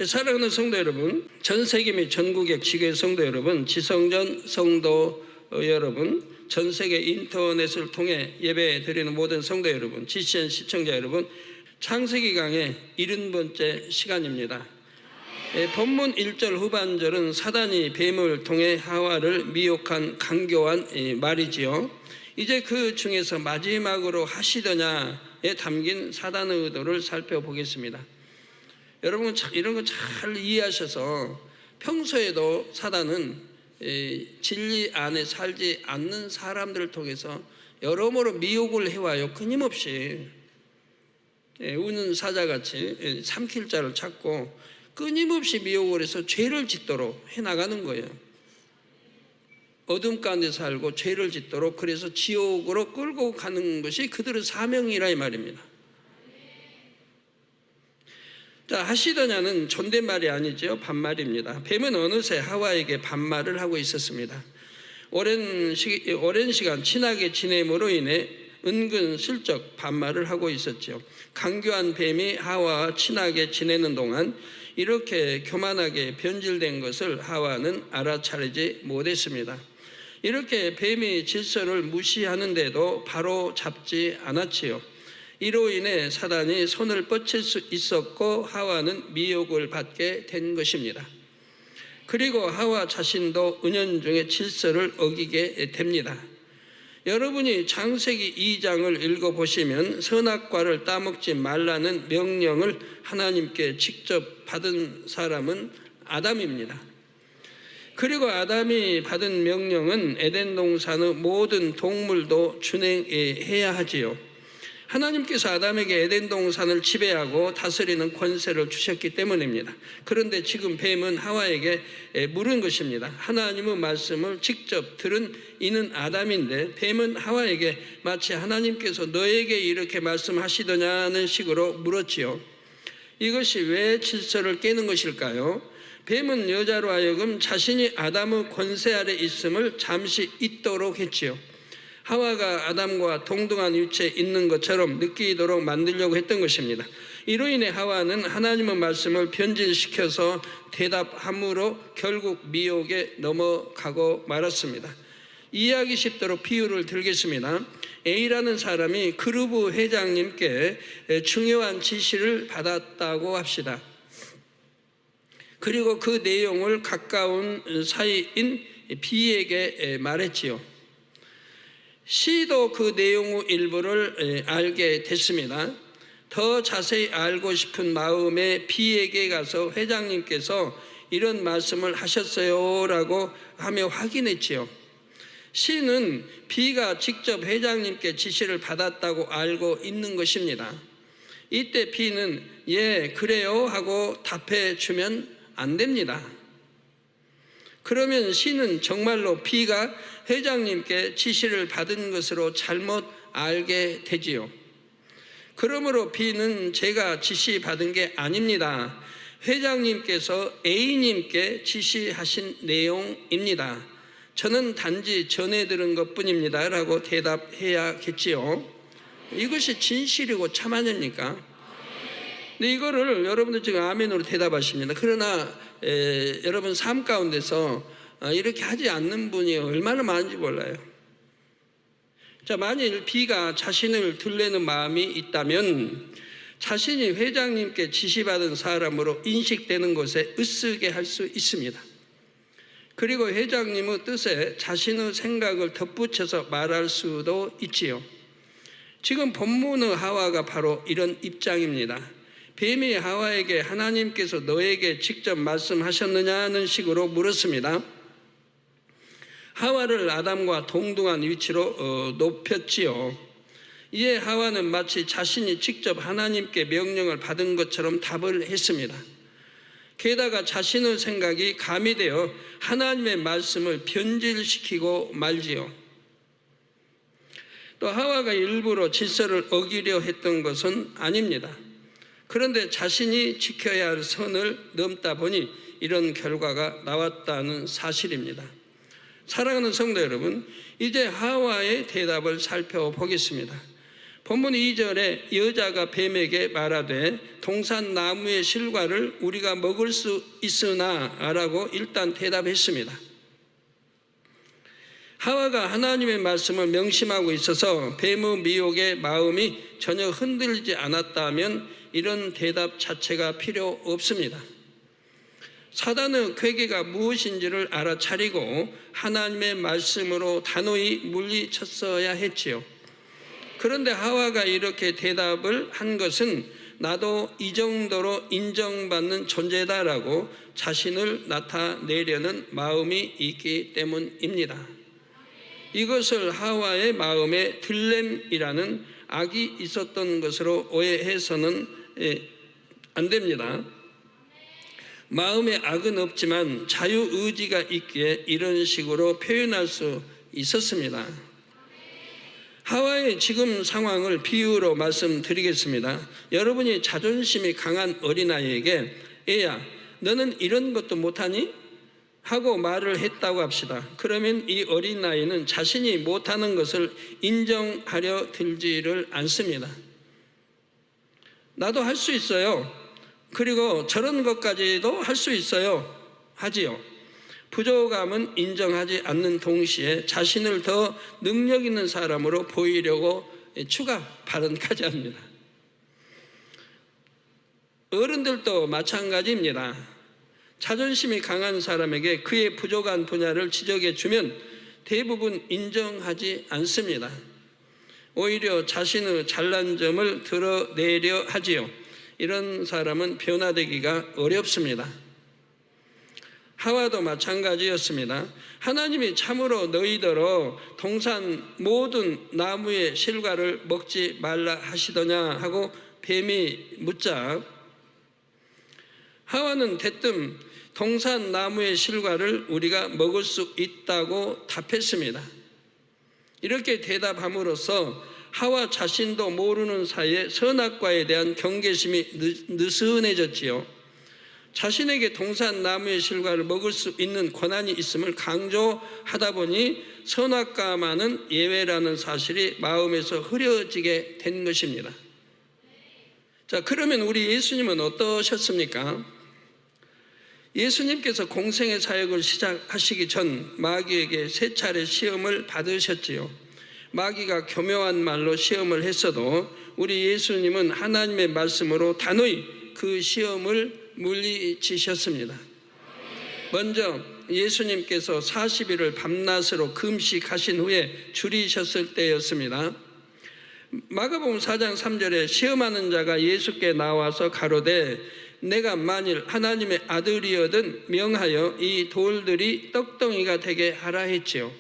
사랑하는 성도 여러분, 전 세계 및 전국의 지교회 성도 여러분, 지성전 성도 여러분, 전 세계 인터넷을 통해 예배 드리는 모든 성도 여러분, GCN 시청자 여러분, 창세기 강의 70번째 시간입니다. 본문 1절 후반절은 사단이 뱀을 통해 하와를 미혹한 강교한 말이지요. 이제 그 중에서 마지막으로 하시더냐에 담긴 사단의 의도를 살펴보겠습니다. 여러분 이런 거 잘 이해하셔서 평소에도 사단은 진리 안에 살지 않는 사람들을 통해서 여러모로 미혹을 해와요. 끊임없이 우는 사자같이 삼킬 자를 찾고 끊임없이 미혹을 해서 죄를 짓도록 해나가는 거예요. 어둠 가운데 살고 죄를 짓도록, 그래서 지옥으로 끌고 가는 것이 그들의 사명이라 이 말입니다. 자, 하시더냐는 존댓말이 아니죠. 반말입니다. 뱀은 어느새 하와에게 반말을 하고 있었습니다. 오랜 시간 친하게 지냄으로 인해 은근슬쩍 반말을 하고 있었죠. 강교한 뱀이 하와와 친하게 지내는 동안 이렇게 교만하게 변질된 것을 하와는 알아차리지 못했습니다. 이렇게 뱀이 질서를 무시하는데도 바로 잡지 않았지요. 이로 인해 사단이 손을 뻗칠 수 있었고 하와는 미혹을 받게 된 것입니다. 그리고 하와 자신도 은연중에 질서를 어기게 됩니다. 여러분이 창세기 2장을 읽어보시면 선악과를 따먹지 말라는 명령을 하나님께 직접 받은 사람은 아담입니다. 그리고 아담이 받은 명령은 에덴 동산의 모든 동물도 준행해야 하지요. 하나님께서 아담에게 에덴 동산을 지배하고 다스리는 권세를 주셨기 때문입니다. 그런데 지금 뱀은 하와에게 물은 것입니다. 하나님의 말씀을 직접 들은 이는 아담인데 뱀은 하와에게 마치 하나님께서 너에게 이렇게 말씀하시더냐는 식으로 물었지요. 이것이 왜 질서를 깨는 것일까요? 뱀은 여자로 하여금 자신이 아담의 권세 아래 있음을 잠시 잊도록 했지요. 하와가 아담과 동등한 위치에 있는 것처럼 느끼도록 만들려고 했던 것입니다. 이로 인해 하와는 하나님의 말씀을 변질시켜서 대답함으로 결국 미혹에 넘어가고 말았습니다. 이해하기 쉽도록 비유를 들겠습니다. A라는 사람이 그루브 회장님께 중요한 지시를 받았다고 합시다. 그리고 그 내용을 가까운 사이인 B에게 말했지요. C도 그 내용의 일부를 알게 됐습니다. 더 자세히 알고 싶은 마음에 B에게 가서 회장님께서 이런 말씀을 하셨어요 라고 하며 확인했지요. C는 B가 직접 회장님께 지시를 받았다고 알고 있는 것입니다. 이때 B는 예 그래요 하고 답해 주면 안 됩니다. 그러면 C는 정말로 B가 회장님께 지시를 받은 것으로 잘못 알게 되지요. 그러므로 B는 제가 지시받은 게 아닙니다. 회장님께서 A님께 지시하신 내용입니다. 저는 단지 전해 들은 것뿐입니다 라고 대답해야겠지요. 이것이 진실이고 참 아닙니까? 근데 이거를 여러분들 지금 아멘으로 대답하십니다. 그러나 여러분 삶 가운데서 이렇게 하지 않는 분이 얼마나 많은지 몰라요. 자, 만일 B가 자신을 들내는 마음이 있다면 자신이 회장님께 지시받은 사람으로 인식되는 것에 으쓰게 할 수 있습니다. 그리고 회장님의 뜻에 자신의 생각을 덧붙여서 말할 수도 있지요. 지금 본문의 하와가 바로 이런 입장입니다. 뱀이 하와에게 하나님께서 너에게 직접 말씀하셨느냐는 식으로 물었습니다. 하와를 아담과 동등한 위치로 높였지요. 이에 하와는 마치 자신이 직접 하나님께 명령을 받은 것처럼 답을 했습니다. 게다가 자신의 생각이 가미되어 하나님의 말씀을 변질시키고 말지요. 또 하와가 일부러 질서를 어기려 했던 것은 아닙니다. 그런데 자신이 지켜야 할 선을 넘다 보니 이런 결과가 나왔다는 사실입니다. 사랑하는 성도 여러분, 이제 하와의 대답을 살펴보겠습니다. 본문 2절에 여자가 뱀에게 말하되 동산 나무의 실과를 우리가 먹을 수 있으나 라고 일단 대답했습니다. 하와가 하나님의 말씀을 명심하고 있어서 뱀의 미혹에 마음이 전혀 흔들리지 않았다면 이런 대답 자체가 필요 없습니다. 사단의 궤계가 무엇인지를 알아차리고 하나님의 말씀으로 단호히 물리쳤어야 했지요. 그런데 하와가 이렇게 대답을 한 것은 나도 이 정도로 인정받는 존재다라고 자신을 나타내려는 마음이 있기 때문입니다. 이것을 하와의 마음에 들램이라는 악이 있었던 것으로 오해해서는 안 됩니다. 마음에 악은 없지만 자유의지가 있기에 이런 식으로 표현할 수 있었습니다. 하와의 지금 상황을 비유로 말씀드리겠습니다. 여러분이 자존심이 강한 어린아이에게 애야 너는 이런 것도 못하니? 하고 말을 했다고 합시다. 그러면 이 어린아이는 자신이 못하는 것을 인정하려 들지를 않습니다. 나도 할 수 있어요. 그리고 저런 것까지도 할 수 있어요. 하지요. 부족함은 인정하지 않는 동시에 자신을 더 능력 있는 사람으로 보이려고 추가 발언까지 합니다. 어른들도 마찬가지입니다. 자존심이 강한 사람에게 그의 부족한 분야를 지적해 주면 대부분 인정하지 않습니다. 오히려 자신의 잘난 점을 드러내려 하지요. 이런 사람은 변화되기가 어렵습니다. 하와도 마찬가지였습니다. 하나님이 참으로 너희더러 동산 모든 나무의 실과를 먹지 말라 하시더냐 하고 뱀이 묻자 하와는 대뜸 동산 나무의 실과를 우리가 먹을 수 있다고 답했습니다. 이렇게 대답함으로써 하와 자신도 모르는 사이에 선악과에 대한 경계심이 느슨해졌지요. 자신에게 동산 나무의 실과를 먹을 수 있는 권한이 있음을 강조하다 보니 선악과만은 예외라는 사실이 마음에서 흐려지게 된 것입니다. 자, 그러면 우리 예수님은 어떠셨습니까? 예수님께서 공생의 사역을 시작하시기 전 마귀에게 3차례 시험을 받으셨지요. 마귀가 교묘한 말로 시험을 했어도 우리 예수님은 하나님의 말씀으로 단호히 그 시험을 물리치셨습니다. 먼저 예수님께서 40일을 밤낮으로 금식하신 후에 줄이셨을 때였습니다. 마가복음 4장 3절에 시험하는 자가 예수께 나와서 가로되 내가 만일 하나님의 아들이거든 명하여 이 돌들이 떡덩이가 되게 하라 했지요.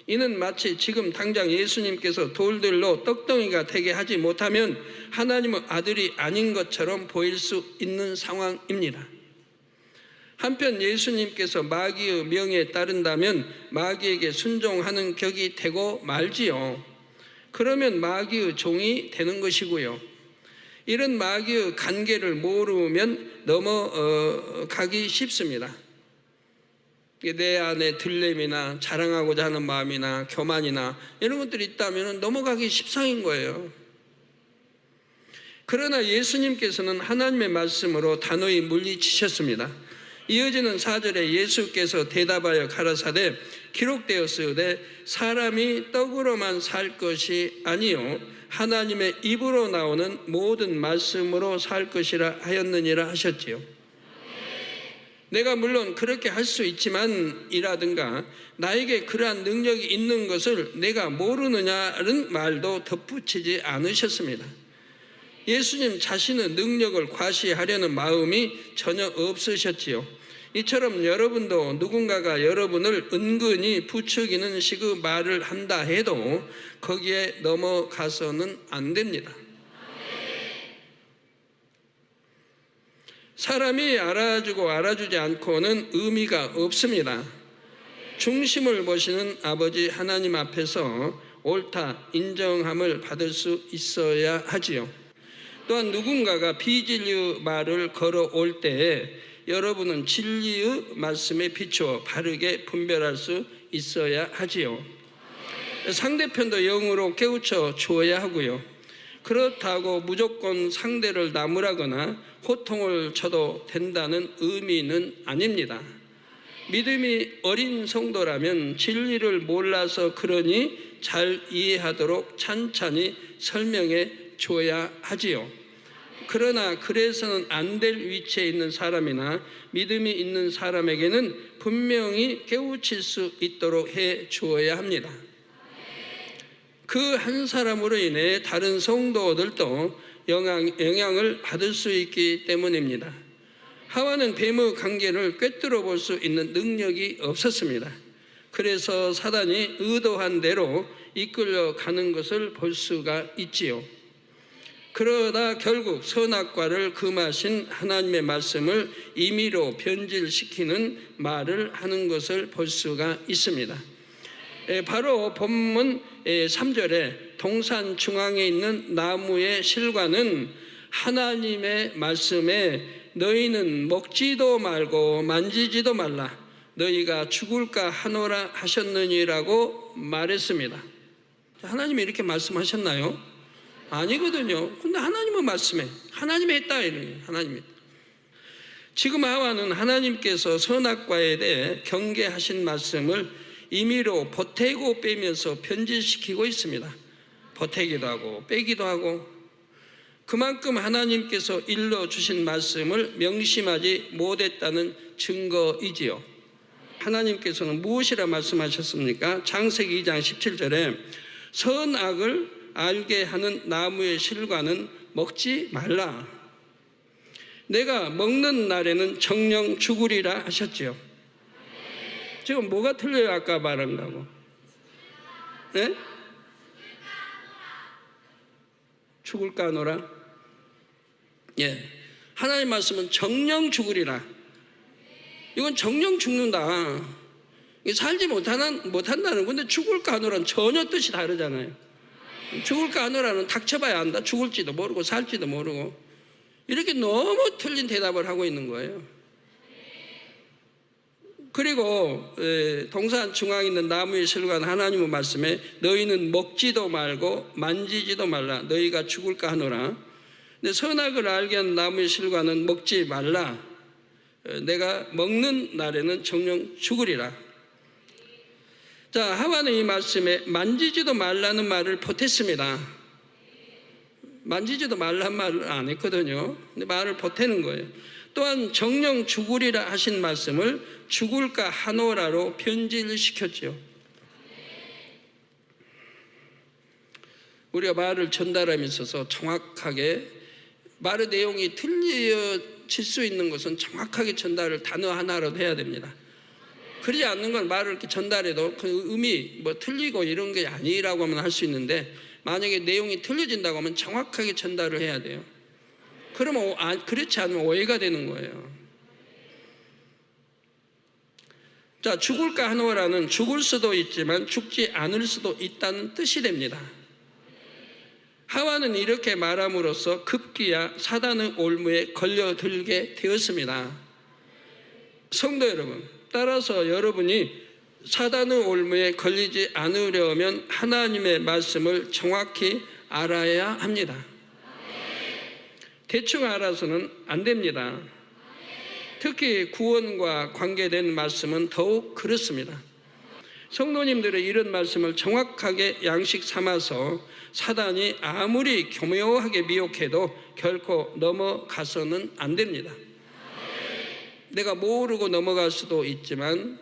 이는 마치 지금 당장 예수님께서 돌들로 떡덩이가 되게 하지 못하면 하나님의 아들이 아닌 것처럼 보일 수 있는 상황입니다. 한편 예수님께서 마귀의 명에 따른다면 마귀에게 순종하는 격이 되고 말지요. 그러면 마귀의 종이 되는 것이고요. 이런 마귀의 관계를 모르면 넘어가기 쉽습니다. 내 안에 들램이나 자랑하고자 하는 마음이나 교만이나 이런 것들이 있다면 넘어가기 십상인 거예요. 그러나 예수님께서는 하나님의 말씀으로 단호히 물리치셨습니다. 이어지는 4절에 예수께서 대답하여 가라사대 기록되었으되 사람이 떡으로만 살 것이 아니요 하나님의 입으로 나오는 모든 말씀으로 살 것이라 하였느니라 하셨지요. 내가 물론 그렇게 할 수 있지만 이라든가 나에게 그러한 능력이 있는 것을 내가 모르느냐는 말도 덧붙이지 않으셨습니다. 예수님 자신의 능력을 과시하려는 마음이 전혀 없으셨지요. 이처럼 여러분도 누군가가 여러분을 은근히 부추기는 식의 말을 한다 해도 거기에 넘어가서는 안 됩니다. 사람이 알아주고 알아주지 않고는 의미가 없습니다. 중심을 보시는 아버지 하나님 앞에서 옳다, 인정함을 받을 수 있어야 하지요. 또한 누군가가 비진리의 말을 걸어올 때에 여러분은 진리의 말씀에 비추어 바르게 분별할 수 있어야 하지요. 상대편도 영으로 깨우쳐 주어야 하고요. 그렇다고 무조건 상대를 나무라거나 호통을 쳐도 된다는 의미는 아닙니다. 믿음이 어린 성도라면 진리를 몰라서 그러니 잘 이해하도록 찬찬히 설명해 줘야 하지요. 그러나 그래서는 안 될 위치에 있는 사람이나 믿음이 있는 사람에게는 분명히 깨우칠 수 있도록 해 주어야 합니다. 그 한 사람으로 인해 다른 성도들도 영향을 받을 수 있기 때문입니다. 하와는 뱀의 관계를 꿰뚫어 볼 수 있는 능력이 없었습니다. 그래서 사단이 의도한 대로 이끌려 가는 것을 볼 수가 있지요. 그러다 결국 선악과를 금하신 하나님의 말씀을 임의로 변질시키는 말을 하는 것을 볼 수가 있습니다. 바로 본문 3절에 동산 중앙에 있는 나무의 실과는 하나님의 말씀에 너희는 먹지도 말고 만지지도 말라 너희가 죽을까 하노라 하셨느니라고 말했습니다. 하나님이 이렇게 말씀하셨나요? 아니거든요. 근데 하나님은 말씀해. 하나님이 했다 이러니 하나님이. 지금 하와는 하나님께서 선악과에 대해 경계하신 말씀을 임의로 보태고 빼면서 변질시키고 있습니다. 보태기도 하고 빼기도 하고 그만큼 하나님께서 일러주신 말씀을 명심하지 못했다는 증거이지요. 하나님께서는 무엇이라 말씀하셨습니까? 창세기 2장 17절에 선악을 알게 하는 나무의 실과는 먹지 말라. 내가 먹는 날에는 정령 죽으리라 하셨지요. 지금 뭐가 틀려요? 아까 말한 거하고. 네? 죽을까 하노라? 예. 하나님 말씀은 정령 죽으리라. 이건 정령 죽는다. 살지 못한다는 건데 죽을까 하노라는 전혀 뜻이 다르잖아요. 죽을까 하노라는 닥쳐봐야 안다. 죽을지도 모르고 살지도 모르고 이렇게 너무 틀린 대답을 하고 있는 거예요. 그리고 동산 중앙에 있는 나무의 실과는 하나님의 말씀에 너희는 먹지도 말고 만지지도 말라 너희가 죽을까 하노라. 근데 선악을 알게 하는 나무의 실과는 먹지 말라. 내가 먹는 날에는 정령 죽으리라. 자, 하와는 이 말씀에 만지지도 말라는 말을 보탰습니다. 만지지도 말라는 말을 안 했거든요. 근데 말을 보태는 거예요. 또한 정령 죽으리라 하신 말씀을 죽을까 하노라로 변질시켰죠. 우리가 말을 전달함에 있어서 정확하게 말의 내용이 틀려질 수 있는 것은 정확하게 전달을 단어 하나라도 해야 됩니다. 그러지 않는 건 말을 이렇게 전달해도 그 의미 뭐 틀리고 이런 게 아니라고 하면 할 수 있는데 만약에 내용이 틀려진다고 하면 정확하게 전달을 해야 돼요. 그러면 그렇지 않으면 오해가 되는 거예요. 자, 죽을까 하노라는 죽을 수도 있지만 죽지 않을 수도 있다는 뜻이 됩니다. 하와는 이렇게 말함으로써 급기야 사단의 올무에 걸려들게 되었습니다. 성도 여러분, 따라서 여러분이 사단의 올무에 걸리지 않으려면 하나님의 말씀을 정확히 알아야 합니다. 대충 알아서는 안 됩니다. 특히 구원과 관계된 말씀은 더욱 그렇습니다. 성도님들의 이런 말씀을 정확하게 양식 삼아서 사단이 아무리 교묘하게 미혹해도 결코 넘어가서는 안 됩니다. 내가 모르고 넘어갈 수도 있지만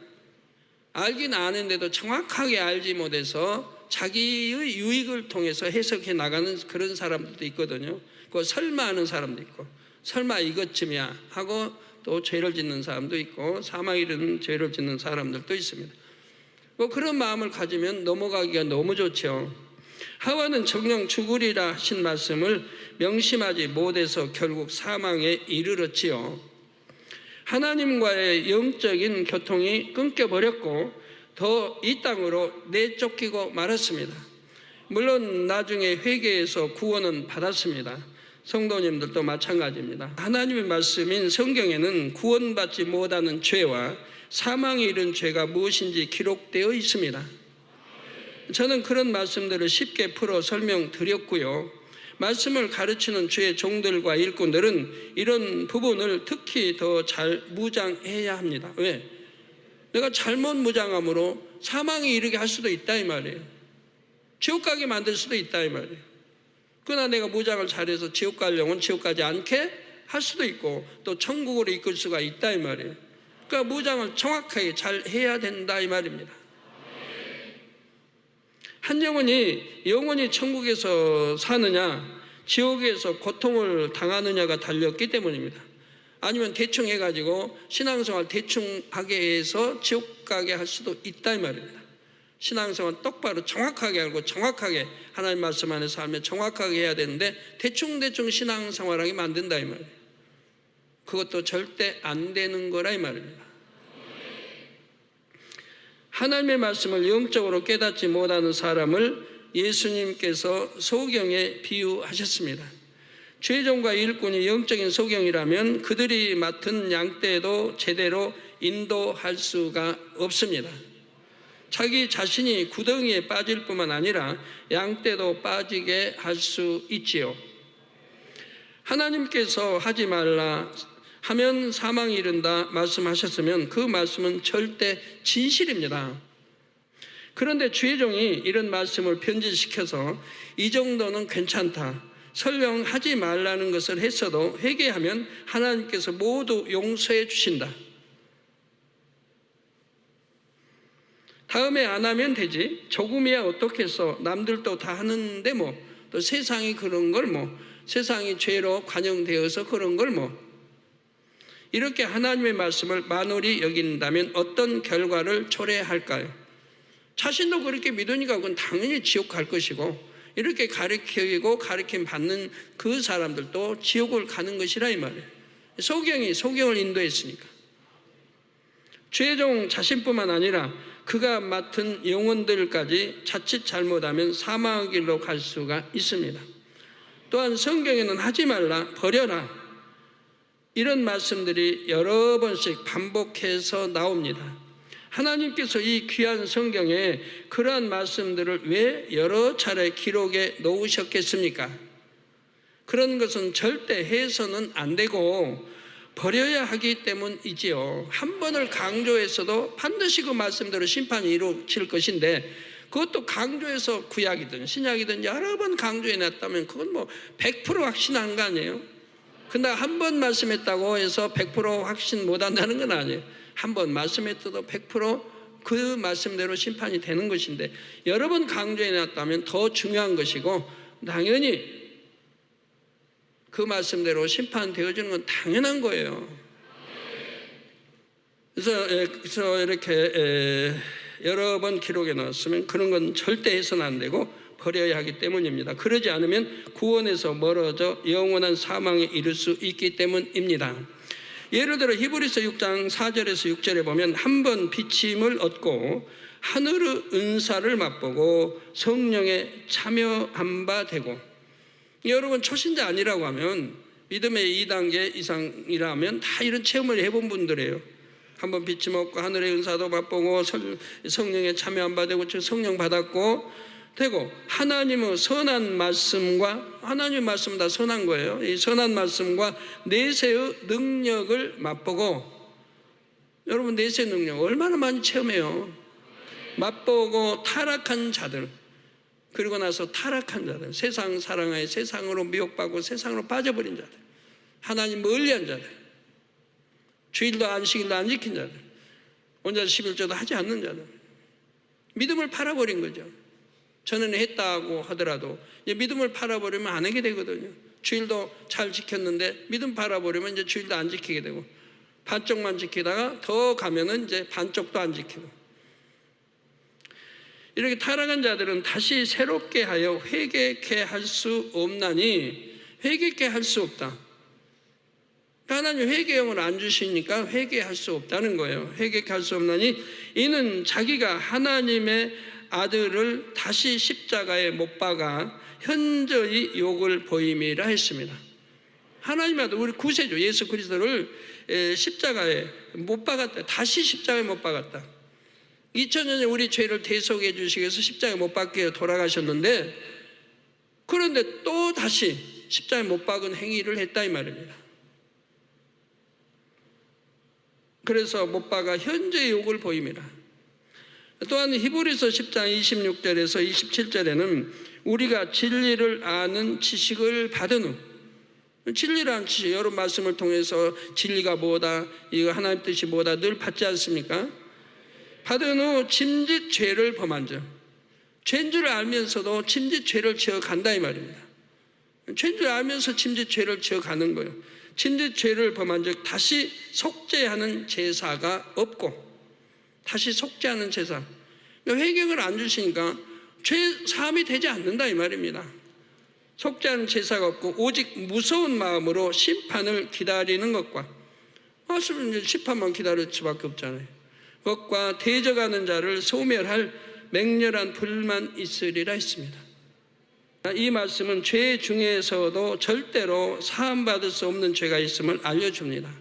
알긴 아는데도 정확하게 알지 못해서 자기의 유익을 통해서 해석해 나가는 그런 사람들도 있거든요. 그 설마 하는 사람도 있고 설마 이것쯤이야 하고 또 죄를 짓는 사람도 있고 사망 이르는 죄를 짓는 사람들도 있습니다. 뭐 그런 마음을 가지면 넘어가기가 너무 좋죠. 하와는 정령 죽으리라 하신 말씀을 명심하지 못해서 결국 사망에 이르렀지요. 하나님과의 영적인 교통이 끊겨버렸고 더 이 땅으로 내쫓기고 말았습니다. 물론 나중에 회개해서 구원은 받았습니다. 성도님들도 마찬가지입니다. 하나님의 말씀인 성경에는 구원받지 못하는 죄와 사망에 이른 죄가 무엇인지 기록되어 있습니다. 저는 그런 말씀들을 쉽게 풀어 설명드렸고요. 말씀을 가르치는 주의 종들과 일꾼들은 이런 부분을 특히 더 잘 무장해야 합니다. 왜? 내가 잘못 무장함으로 사망에 이르게 할 수도 있다 이 말이에요. 지옥 가게 만들 수도 있다 이 말이에요. 그러나 내가 무장을 잘해서 지옥 갈 영혼 지옥 가지 않게 할 수도 있고 또 천국으로 이끌 수가 있다 이 말이에요. 그러니까 무장을 정확하게 잘 해야 된다 이 말입니다. 한 영혼이 천국에서 사느냐 지옥에서 고통을 당하느냐가 달렸기 때문입니다. 아니면 대충 해가지고 신앙생활 대충 하게 해서 지옥 가게 할 수도 있다 이 말입니다. 신앙생활 똑바로 정확하게 알고 정확하게 하나님 말씀 안에 살면 정확하게 해야 되는데 대충 신앙생활하게 만든다 이 말이에요. 그것도 절대 안 되는 거라 이 말입니다. 하나님의 말씀을 영적으로 깨닫지 못하는 사람을 예수님께서 소경에 비유하셨습니다. 죄종과 일꾼이 영적인 소경이라면 그들이 맡은 양떼도 제대로 인도할 수가 없습니다. 자기 자신이 구덩이에 빠질 뿐만 아니라 양떼도 빠지게 할 수 있지요. 하나님께서 하지 말라 하면 사망이 이른다 말씀하셨으면 그 말씀은 절대 진실입니다. 그런데 주의 종이 이런 말씀을 변질시켜서 이 정도는 괜찮다, 설령 하지 말라는 것을 했어도 회개하면 하나님께서 모두 용서해 주신다, 다음에 안 하면 되지, 조금이야 어떻겠어, 남들도 다 하는데 뭐, 또 세상이 그런 걸 뭐, 세상이 죄로 관영되어서 그런 걸 뭐, 이렇게 하나님의 말씀을 만홀히 여긴다면 어떤 결과를 초래할까요? 자신도 그렇게 믿으니까 그건 당연히 지옥 갈 것이고, 이렇게 가르치고 가르침 받는 그 사람들도 지옥을 가는 것이라 이 말이에요. 소경이 소경을 인도했으니까. 죄종 자신뿐만 아니라 그가 맡은 영혼들까지 자칫 잘못하면 사망의 길로 갈 수가 있습니다. 또한 성경에는 하지 말라, 버려라, 이런 말씀들이 여러 번씩 반복해서 나옵니다. 하나님께서 이 귀한 성경에 그러한 말씀들을 왜 여러 차례 기록해 놓으셨겠습니까? 그런 것은 절대 해서는 안 되고 버려야 하기 때문이지요. 한 번을 강조했어도 반드시 그 말씀대로 심판이 이루어질 것인데, 그것도 강조해서 구약이든 신약이든 여러 번 강조해 놨다면 그건 뭐 100% 확신한 거 아니에요? 근데 한 번 말씀했다고 해서 100% 확신 못한다는 건 아니에요. 한 번 말씀했어도 100% 말씀대로 심판이 되는 것인데, 여러 번 강조해 놨다면 더 중요한 것이고, 당연히 그 말씀대로 심판되어지는 건 당연한 거예요. 그래서 이렇게 여러 번 기록해 놨으면 그런 건 절대 해서는 안 되고 버려야 하기 때문입니다. 그러지 않으면 구원에서 멀어져 영원한 사망에 이를 수 있기 때문입니다. 예를 들어 히브리서 6장 4절에서 6절에 보면 한 번 비침을 얻고 하늘의 은사를 맛보고 성령에 참여한 바 되고, 여러분 초신자 아니라고 하면 믿음의 2단계 이상이라면 다 이런 체험을 해본 분들이에요. 한번 비침 얻고 하늘의 은사도 맛보고 성령에 참여한 바 되고, 즉 성령 받았고 되고, 하나님의 선한 말씀과, 하나님의 말씀은 다 선한 거예요. 이 선한 말씀과 내세의 능력을 맛보고, 여러분 내세 능력 얼마나 많이 체험해요. 맛보고 타락한 자들, 그리고 나서 타락한 자들, 세상 사랑하여 세상으로 미혹받고 세상으로 빠져버린 자들, 하나님 멀리한 자들, 주일도 안식일도 안 지킨 자들, 온전 11조도 하지 않는 자들, 믿음을 팔아버린 거죠. 전에는 했다고 하더라도 이제 믿음을 팔아버리면 안 하게 되거든요. 주일도 잘 지켰는데 믿음 팔아버리면 이제 주일도 안 지키게 되고, 반쪽만 지키다가 더 가면은 이제 반쪽도 안 지키고, 이렇게 타락한 자들은 다시 새롭게 하여 회개케 할 수 없나니, 회개케 할 수 없다. 하나님 회개형을 안 주시니까 회개할 수 없다는 거예요. 회개케 할 수 없나니 이는 자기가 하나님의 아들을 다시 십자가에 못 박아 현저히 욕을 보임이라 했습니다. 하나님의 아들, 우리 구세주 예수 그리스도를 십자가에 못 박았다. 다시 십자가에 못 박았다. 2000년 전에 우리 죄를 대속해 주시기 위해서 십자가에 못 박게 돌아가셨는데, 그런데 또 다시 십자가에 못 박은 행위를 했다 이 말입니다. 그래서 못 박아 현재의 욕을 보입니다. 또한 히브리서 10장 26절에서 27절에는 우리가 진리를 아는 지식을 받은 후, 진리를 아는 지식, 여러 말씀을 통해서 진리가 뭐다, 이거 하나님 뜻이 뭐다 늘 받지 않습니까? 받은 후 짐짓 죄를 범한 자, 죄인 줄 알면서도 짐짓 죄를 지어간다 이 말입니다. 죄인 줄 알면서 짐짓 죄를 지어가는 거예요. 짐짓 죄를 범한 즉 다시 속죄하는 제사가 없고, 다시 속죄하는 제사, 회개를 안 주시니까 죄 사함이 되지 않는다 이 말입니다. 속죄하는 제사가 없고 오직 무서운 마음으로 심판을 기다리는 것과, 말씀은 심판만 기다릴 수밖에 없잖아요. 것과 대적하는 자를 소멸할 맹렬한 불만 있으리라 했습니다. 이 말씀은 죄 중에서도 절대로 사함받을 수 없는 죄가 있음을 알려줍니다.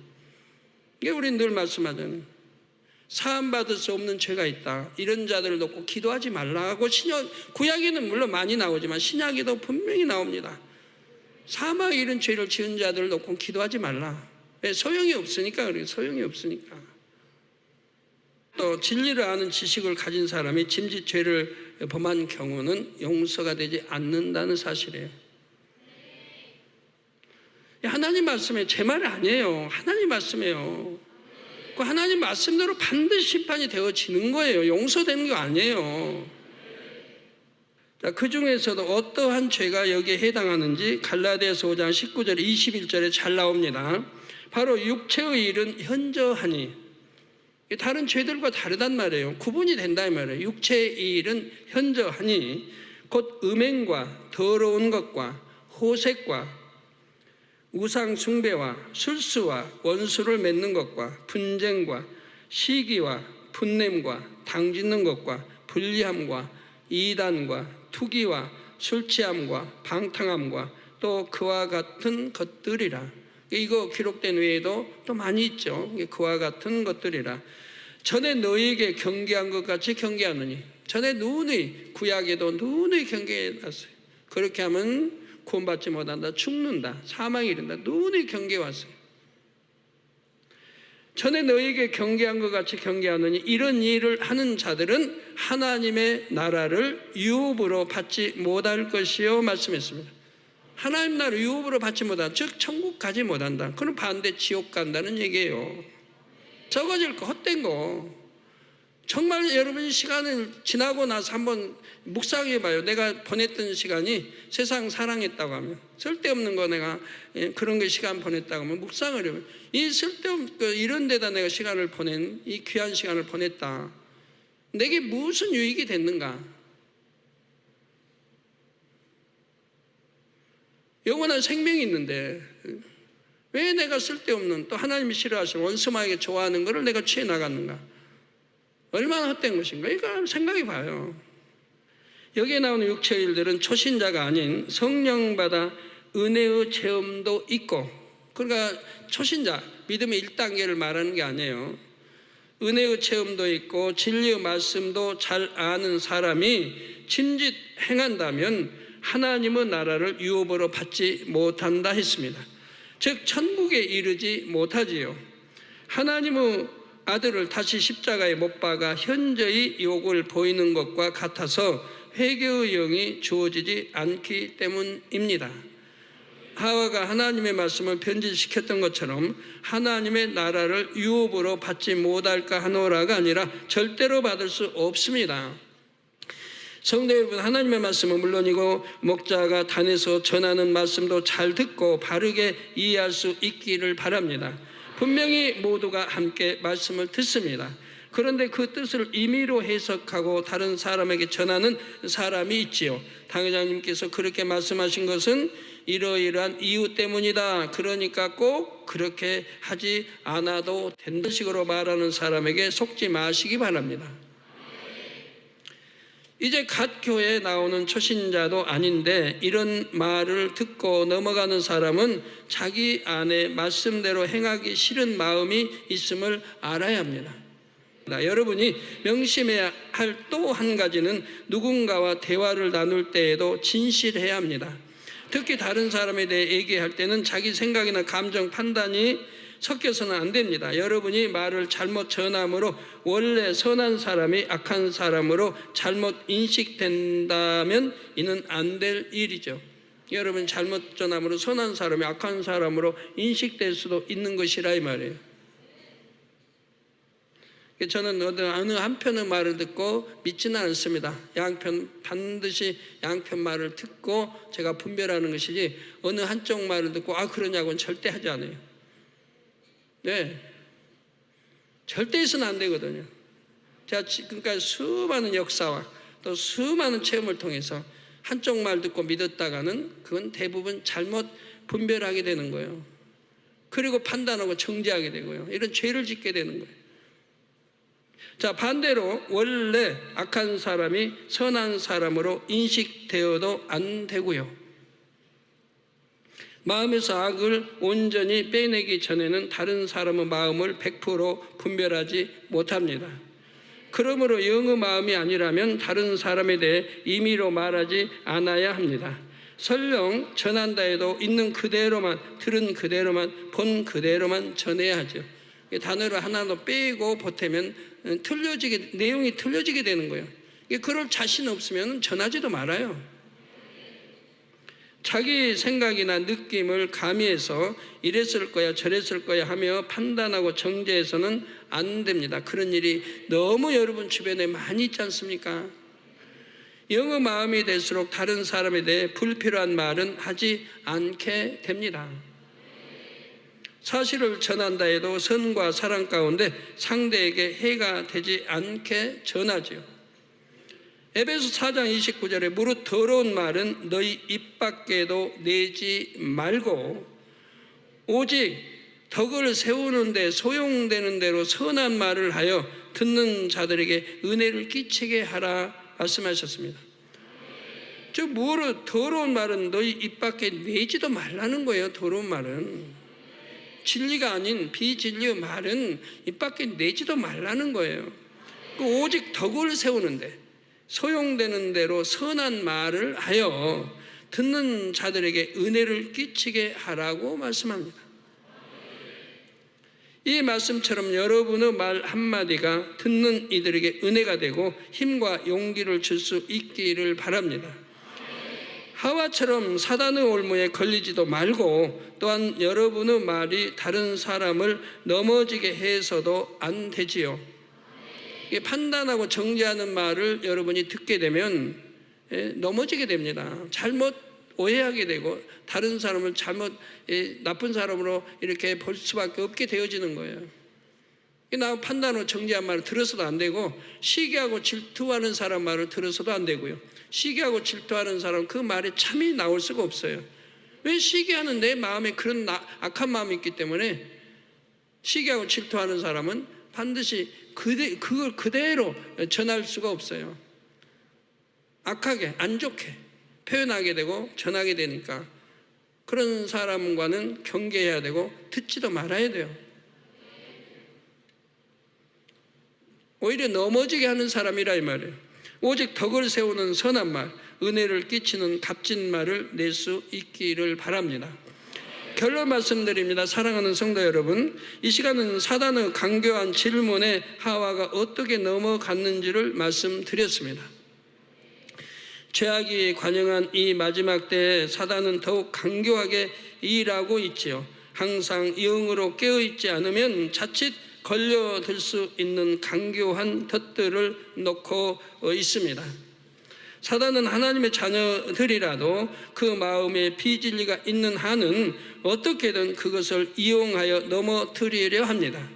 이게 우리는 늘 말씀하잖아요. 사함받을 수 없는 죄가 있다. 이런 자들을 놓고 기도하지 말라고 구약에는 물론 많이 나오지만 신약에도 분명히 나옵니다. 사망 이런 죄를 지은 자들을 놓고 기도하지 말라. 왜? 소용이 없으니까 그래요. 소용이 없으니까. 또 진리를 아는 지식을 가진 사람이 짐짓 죄를 범한 경우는 용서가 되지 않는다는 사실이에요. 하나님 말씀에 제 말이 아니에요. 하나님 말씀이에요. 그 하나님 말씀대로 반드시 심판이 되어지는 거예요. 용서되는 거 아니에요. 자, 그 중에서도 어떠한 죄가 여기에 해당하는지 갈라디아서 5장 19절 21절에 잘 나옵니다. 바로 육체의 일은 현저하니, 다른 죄들과 다르단 말이에요. 구분이 된다 이 말이에요. 육체의 일은 현저하니 곧 음행과 더러운 것과 호색과 우상 숭배와 술수와 원수를 맺는 것과 분쟁과 시기와 분냄과 당짓는 것과 불리함과 이단과 투기와 술취함과 방탕함과 또 그와 같은 것들이라. 이거 기록된 외에도 또 많이 있죠. 그와 같은 것들이라. 전에 너희에게 경계한 것 같이 경계하느니, 전에 누누이 구약에도 누누이 경계해놨어요. 그렇게 하면 구원받지 못한다, 죽는다, 사망이 이른다, 누누이 경계해왔어요. 전에 너희에게 경계한 것 같이 경계하느니 이런 일을 하는 자들은 하나님의 나라를 유업으로 받지 못할 것이요 말씀했습니다. 하나님 나라 유업으로 받지 못한다, 즉 천국 가지 못한다. 그럼 반대 지옥 간다는 얘기예요. 적어질 거, 헛된 거. 정말 여러분이 시간을 지나고 나서 한번 묵상해봐요. 내가 보냈던 시간이 세상 사랑했다고 하면, 쓸데없는 거 내가 그런 거 시간 보냈다고 하면 묵상을 해봐요. 이 쓸데없는 이런 데다 내가 시간을 보낸, 이 귀한 시간을 보냈다, 내게 무슨 유익이 됐는가? 영원한 생명이 있는데 왜 내가 쓸데없는, 또 하나님이 싫어하시는 원수마에게 좋아하는 것을 내가 취해 나갔는가? 얼마나 헛된 것인가? 이거 생각해 봐요. 여기에 나오는 육체의 일들은 초신자가 아닌 성령받아 은혜의 체험도 있고, 그러니까 초신자, 믿음의 1단계를 말하는 게 아니에요. 은혜의 체험도 있고 진리의 말씀도 잘 아는 사람이 짐짓 행한다면 하나님의 나라를 유업으로 받지 못한다 했습니다. 즉 천국에 이르지 못하지요. 하나님의 아들을 다시 십자가에 못 박아 현저히 욕을 보이는 것과 같아서 회개의 영이 주어지지 않기 때문입니다. 하와가 하나님의 말씀을 변질시켰던 것처럼 하나님의 나라를 유업으로 받지 못할까 하노라가 아니라 절대로 받을 수 없습니다. 성도 여러분, 하나님의 말씀은 물론이고 목자가 단에서 전하는 말씀도 잘 듣고 바르게 이해할 수 있기를 바랍니다. 분명히 모두가 함께 말씀을 듣습니다. 그런데 그 뜻을 임의로 해석하고 다른 사람에게 전하는 사람이 있지요. 당회장님께서 그렇게 말씀하신 것은 이러이러한 이유 때문이다, 그러니까 꼭 그렇게 하지 않아도 된다는 식으로 말하는 사람에게 속지 마시기 바랍니다. 이제 갓 교회에 나오는 초신자도 아닌데 이런 말을 듣고 넘어가는 사람은 자기 안에 말씀대로 행하기 싫은 마음이 있음을 알아야 합니다. 여러분이 명심해야 할 또 한 가지는 누군가와 대화를 나눌 때에도 진실해야 합니다. 특히 다른 사람에 대해 얘기할 때는 자기 생각이나 감정, 판단이 섞여서는 안 됩니다. 여러분이 말을 잘못 전함으로 원래 선한 사람이 악한 사람으로 잘못 인식된다면 이는 안 될 일이죠. 여러분 잘못 전함으로 선한 사람이 악한 사람으로 인식될 수도 있는 것이라 이 말이에요. 저는 어느 한편의 말을 듣고 믿지는 않습니다. 반드시 양편 말을 듣고 제가 분별하는 것이지 어느 한쪽 말을 듣고 그러냐고는 절대 하지 않아요. 네, 절대 해서는 안 되거든요. 제가 지금까지 수많은 역사와 또 수많은 체험을 통해서 한쪽 말 듣고 믿었다가는 그건 대부분 잘못 분별하게 되는 거예요. 그리고 판단하고 정죄하게 되고요. 이런 죄를 짓게 되는 거예요. 자, 반대로 원래 악한 사람이 선한 사람으로 인식되어도 안 되고요. 마음에서 악을 온전히 빼내기 전에는 다른 사람의 마음을 100% 분별하지 못합니다. 그러므로 영의 마음이 아니라면 다른 사람에 대해 임의로 말하지 않아야 합니다. 설령 전한다 해도 있는 그대로만, 들은 그대로만, 본 그대로만 전해야 하죠. 단어를 하나도 빼고 보태면 내용이 틀려지게 되는 거예요. 그럴 자신 없으면 전하지도 말아요. 자기 생각이나 느낌을 가미해서 이랬을 거야 저랬을 거야 하며 판단하고 정죄해서는 안 됩니다. 그런 일이 너무 여러분 주변에 많이 있지 않습니까? 영의 마음이 될수록 다른 사람에 대해 불필요한 말은 하지 않게 됩니다. 사실을 전한다 해도 선과 사랑 가운데 상대에게 해가 되지 않게 전하지요. 에베소 4장 29절에 무릇 더러운 말은 너희 입 밖에도 내지 말고 오직 덕을 세우는 데 소용되는 대로 선한 말을 하여 듣는 자들에게 은혜를 끼치게 하라 말씀하셨습니다. 즉 무릇 더러운 말은 너희 입 밖에 내지도 말라는 거예요. 더러운 말은 진리가 아닌 비진리의 말은 입 밖에 내지도 말라는 거예요. 오직 덕을 세우는데 소용되는 대로 선한 말을 하여 듣는 자들에게 은혜를 끼치게 하라고 말씀합니다. 이 말씀처럼 여러분의 말 한마디가 듣는 이들에게 은혜가 되고 힘과 용기를 줄 수 있기를 바랍니다. 하와처럼 사단의 올무에 걸리지도 말고 또한 여러분의 말이 다른 사람을 넘어지게 해서도 안 되지요. 판단하고 정죄하는 말을 여러분이 듣게 되면 넘어지게 됩니다. 잘못 오해하게 되고 다른 사람을 잘못 나쁜 사람으로 이렇게 볼 수밖에 없게 되어지는 거예요. 나 판단하고 정죄한 말을 들어서도 안 되고 시기하고 질투하는 사람 말을 들어서도 안 되고요. 시기하고 질투하는 사람 그 말에 참이 나올 수가 없어요. 왜? 시기하는 내 마음에 그런 악한 마음이 있기 때문에 시기하고 질투하는 사람은 반드시 그걸 그대로 전할 수가 없어요. 악하게 안 좋게 표현하게 되고 전하게 되니까 그런 사람과는 경계해야 되고 듣지도 말아야 돼요. 오히려 넘어지게 하는 사람이라 이 말이에요. 오직 덕을 세우는 선한 말, 은혜를 끼치는 값진 말을 낼 수 있기를 바랍니다. 결론 말씀드립니다. 사랑하는 성도 여러분, 이 시간은 사단의 강교한 질문에 하와가 어떻게 넘어갔는지를 말씀드렸습니다. 죄악이 관영한 이 마지막 때에 사단은 더욱 강교하게 일하고 있지요. 항상 영으로 깨어있지 않으면 자칫 걸려들 수 있는 강교한 덫들을 놓고 있습니다. 사단은 하나님의 자녀들이라도 그 마음에 비진리가 있는 한은 어떻게든 그것을 이용하여 넘어뜨리려 합니다.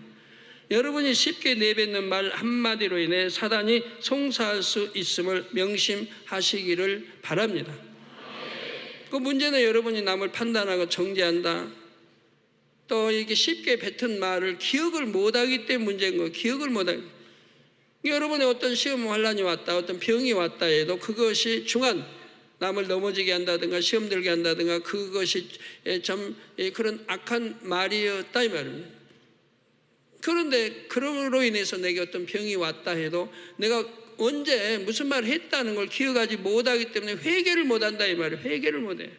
여러분이 쉽게 내뱉는 말 한마디로 인해 사단이 송사할 수 있음을 명심하시기를 바랍니다. 그 문제는 여러분이 남을 판단하고 정죄한다. 또 이렇게 쉽게 뱉은 말을 기억을 못하기 때문에 문제인 거예요. 기억을 못하기. 여러분의 어떤 시험 환란이 왔다, 어떤 병이 왔다 해도 그것이 중한 남을 넘어지게 한다든가 시험 들게 한다든가 그것이 좀 그런 악한 말이었다 이 말입니다. 그런데 그로 인해서 내게 어떤 병이 왔다 해도 내가 언제 무슨 말을 했다는 걸 기억하지 못하기 때문에 회개를 못한다 이 말이에요. 회개를 못해.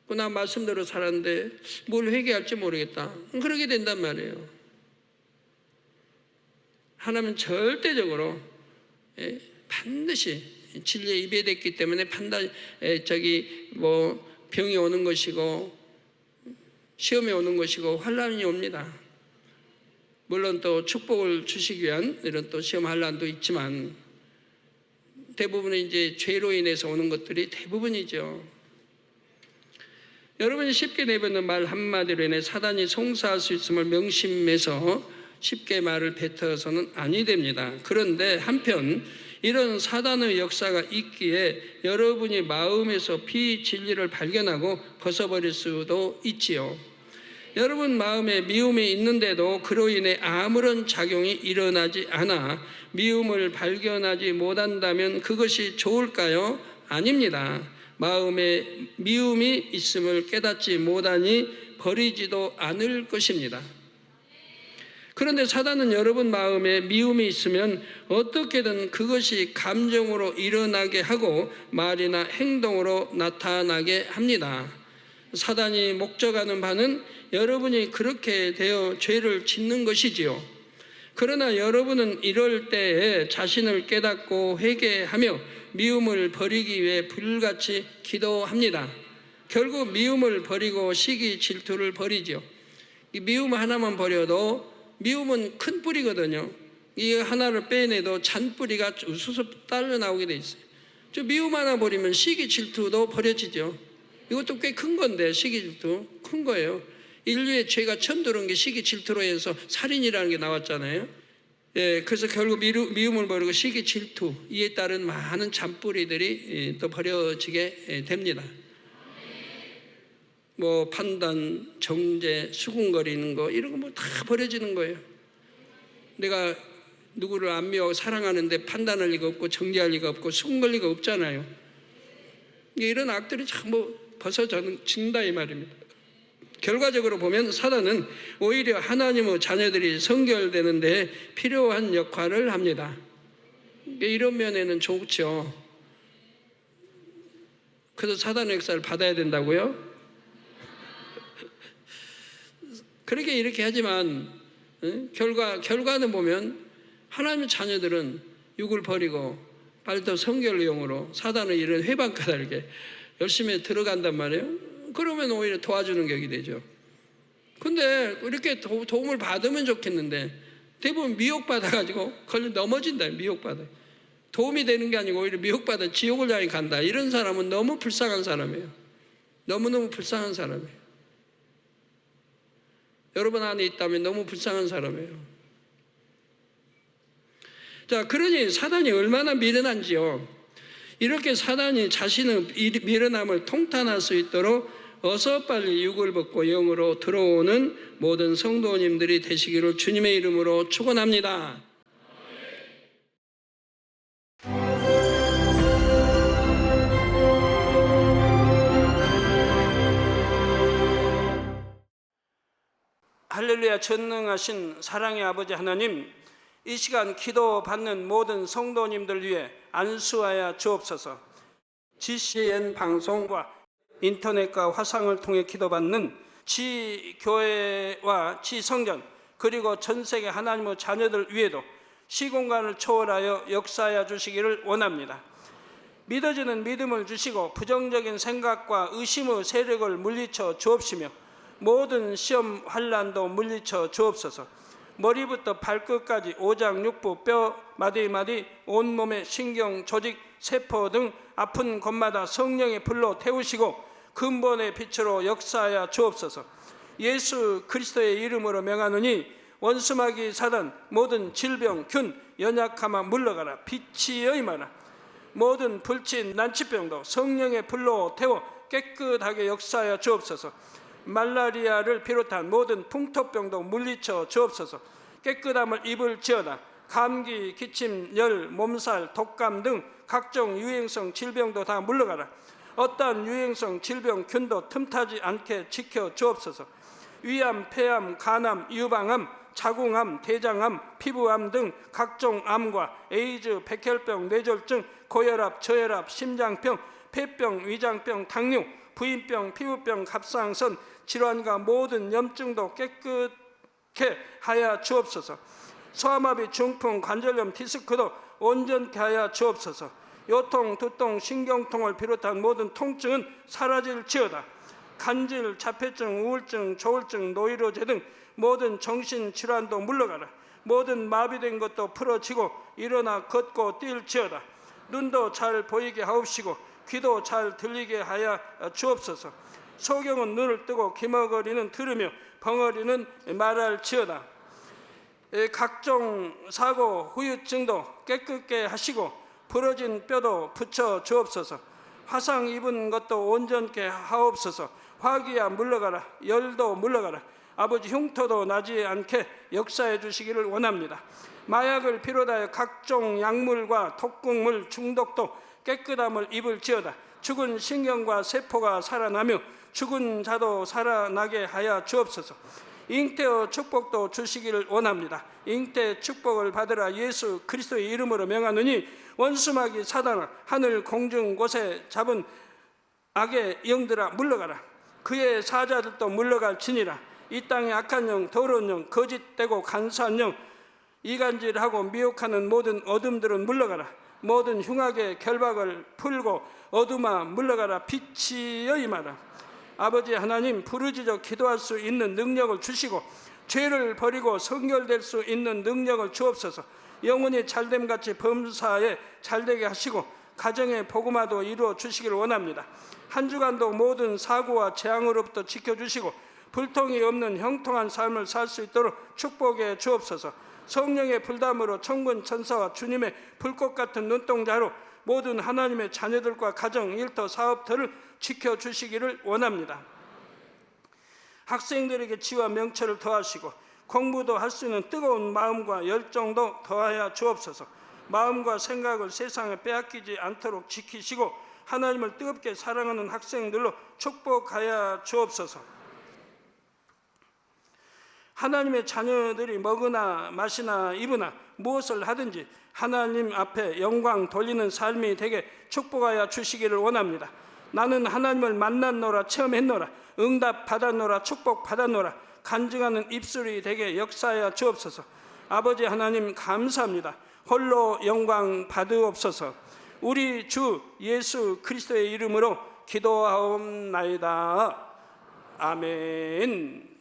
나 말씀대로 살았는데 뭘 회개할지 모르겠다. 그러게 된단 말이에요. 하나님은 절대적으로 반드시 진리에 입에댔기 때문에 병이 오는 것이고 시험이 오는 것이고 환난이 옵니다. 물론 또 축복을 주시기 위한 이런 또 시험 환난도 있지만 대부분은 이제 죄로 인해서 오는 것들이 대부분이죠. 여러분이 쉽게 내뱉는 말 한마디로 인해 사단이 송사할 수 있음을 명심해서 쉽게 말을 뱉어서는 아니 됩니다. 그런데 한편 이런 사단의 역사가 있기에 여러분이 마음에서 비진리를 발견하고 벗어버릴 수도 있지요. 여러분 마음에 미움이 있는데도 그로 인해 아무런 작용이 일어나지 않아 미움을 발견하지 못한다면 그것이 좋을까요? 아닙니다. 마음에 미움이 있음을 깨닫지 못하니 버리지도 않을 것입니다. 그런데 사단은 여러분 마음에 미움이 있으면 어떻게든 그것이 감정으로 일어나게 하고 말이나 행동으로 나타나게 합니다. 사단이 목적하는 바는 여러분이 그렇게 되어 죄를 짓는 것이지요. 그러나 여러분은 이럴 때에 자신을 깨닫고 회개하며 미움을 버리기 위해 불같이 기도합니다. 결국 미움을 버리고 시기 질투를 버리죠. 이 미움 하나만 버려도 미움은 큰 뿌리거든요. 이 하나를 빼내도 잔뿌리가 우수수 딸려 나오게 돼 있어요. 저 미움 하나 버리면 시기 질투도 버려지죠. 이것도 꽤 큰 건데 시기 질투 큰 거예요. 인류의 죄가 처음 들어온 게 시기 질투로 해서 살인이라는 게 나왔잖아요. 그래서 결국 미움을 버리고 시기 질투 이에 따른 많은 잔뿌리들이 또 버려지게 됩니다. 판단, 정죄, 수군거리는 거 이런 거 다 버려지는 거예요. 내가 누구를 안 미워하고 사랑하는데 판단할 리가 없고 정죄할 리가 없고 수군걸 리가 없잖아요. 이런 악들이 전부 벗어진다 이 말입니다. 결과적으로 보면 사단은 오히려 하나님의 자녀들이 성결되는데 필요한 역할을 합니다. 이런 면에는 좋죠. 그래서 사단의 역사를 받아야 된다고요? 그렇게 이렇게 하지만 결과는 보면 하나님의 자녀들은 육을 버리고 빨리 더 성결의 영으로 사단의 이런 회방 까닭에 열심히 들어간단 말이에요. 그러면 오히려 도와주는 격이 되죠. 근데 이렇게 도움을 받으면 좋겠는데 대부분 미혹받아가지고 걸려 넘어진다. 미혹받아. 도움이 되는 게 아니고 오히려 미혹받아 지옥을 향해 간다. 이런 사람은 너무 불쌍한 사람이에요. 너무너무 불쌍한 사람이에요. 여러분 안에 있다면 너무 불쌍한 사람이에요. 자, 그러니 사단이 얼마나 미련한지요. 이렇게 사단이 자신의 미련함을 통탄할 수 있도록 어서 빨리 육을 벗고 영으로 들어오는 모든 성도님들이 되시기를 주님의 이름으로 축원합니다. 할렐루야. 전능하신 사랑의 아버지 하나님, 이 시간 기도받는 모든 성도님들 위해 안수하여 주옵소서. GCN 방송과 인터넷과 화상을 통해 기도받는 지교회와 지성전 그리고 전세계 하나님의 자녀들 위에도 시공간을 초월하여 역사하여 주시기를 원합니다. 믿어지는 믿음을 주시고 부정적인 생각과 의심의 세력을 물리쳐 주옵시며 모든 시험 환난도 물리쳐 주옵소서. 머리부터 발끝까지 오장육부 뼈 마디마디 온몸의 신경 조직 세포 등 아픈 곳마다 성령의 불로 태우시고 근본의 빛으로 역사하여 주옵소서. 예수 그리스도의 이름으로 명하노니 원수마귀 사단 모든 질병 균 연약함아 물러가라. 빛이여 임하라. 모든 불친 난치병도 성령의 불로 태워 깨끗하게 역사하여 주옵소서. 말라리아를 비롯한 모든 풍토병도 물리쳐 주옵소서. 깨끗함을 입을지어다. 감기, 기침, 열, 몸살, 독감 등 각종 유행성 질병도 다 물러가라. 어떠한 유행성 질병 균도 틈타지 않게 지켜 주옵소서. 위암, 폐암, 간암, 유방암, 자궁암, 대장암, 피부암 등 각종 암과 에이즈, 백혈병, 뇌졸중, 고혈압, 저혈압, 심장병, 폐병, 위장병, 당뇨, 부인병, 피부병, 갑상선 질환과 모든 염증도 깨끗게 하여 주옵소서. 소아마비, 중풍, 관절염, 디스크도 온전케 하여 주옵소서. 요통, 두통, 신경통을 비롯한 모든 통증은 사라질지어다. 간질, 자폐증, 우울증, 조울증, 노이로제 등 모든 정신질환도 물러가라. 모든 마비된 것도 풀어지고 일어나 걷고 뛸지어다. 눈도 잘 보이게 하옵시고 귀도 잘 들리게 하여 주옵소서. 소경은 눈을 뜨고 기머거리는 들으며 벙어리는 말할지어다. 각종 사고, 후유증도 깨끗게 하시고 부러진 뼈도 붙여 주옵소서. 화상 입은 것도 온전케 하옵소서. 화기야 물러가라. 열도 물러가라. 아버지 흉터도 나지 않게 역사해 주시기를 원합니다. 마약을 비롯하여 각종 약물과 독극물 중독도 깨끗함을 입을지어다. 죽은 신경과 세포가 살아나며 죽은 자도 살아나게 하여 주옵소서. 잉태의 축복도 주시기를 원합니다. 잉태 축복을 받으라. 예수 그리스도의 이름으로 명하노니 원수마귀 사단아, 하늘 공중 곳에 잡은 악의 영들아 물러가라. 그의 사자들도 물러갈지니라. 이 땅의 악한 영, 더러운 영, 거짓되고 간사한 영, 이간질하고 미혹하는 모든 어둠들은 물러가라. 모든 흉악의 결박을 풀고 어둠아 물러가라. 빛이여 임하라. 아버지 하나님, 부르짖어 기도할 수 있는 능력을 주시고 죄를 버리고 성결될 수 있는 능력을 주옵소서. 영혼이 잘됨같이 범사에 잘되게 하시고 가정의 복음화도 이루어 주시기를 원합니다. 한 주간도 모든 사고와 재앙으로부터 지켜주시고 불통이 없는 형통한 삶을 살 수 있도록 축복해 주옵소서. 성령의 불담으로 천군 천사와 주님의 불꽃 같은 눈동자로 모든 하나님의 자녀들과 가정, 일터, 사업터를 지켜주시기를 원합니다. 학생들에게 지와 명철을 더하시고 공부도 할 수 있는 뜨거운 마음과 열정도 더하여 주옵소서. 마음과 생각을 세상에 빼앗기지 않도록 지키시고 하나님을 뜨겁게 사랑하는 학생들로 축복하여 주옵소서. 하나님의 자녀들이 먹으나 마시나 입으나 무엇을 하든지 하나님 앞에 영광 돌리는 삶이 되게 축복하여 주시기를 원합니다. 나는 하나님을 만났노라, 체험했노라, 응답 받았노라, 축복 받았노라, 간증하는 입술이 되게 역사하여 주옵소서. 아버지 하나님 감사합니다. 홀로 영광 받으옵소서. 우리 주 예수 그리스도의 이름으로 기도하옵나이다. 아멘.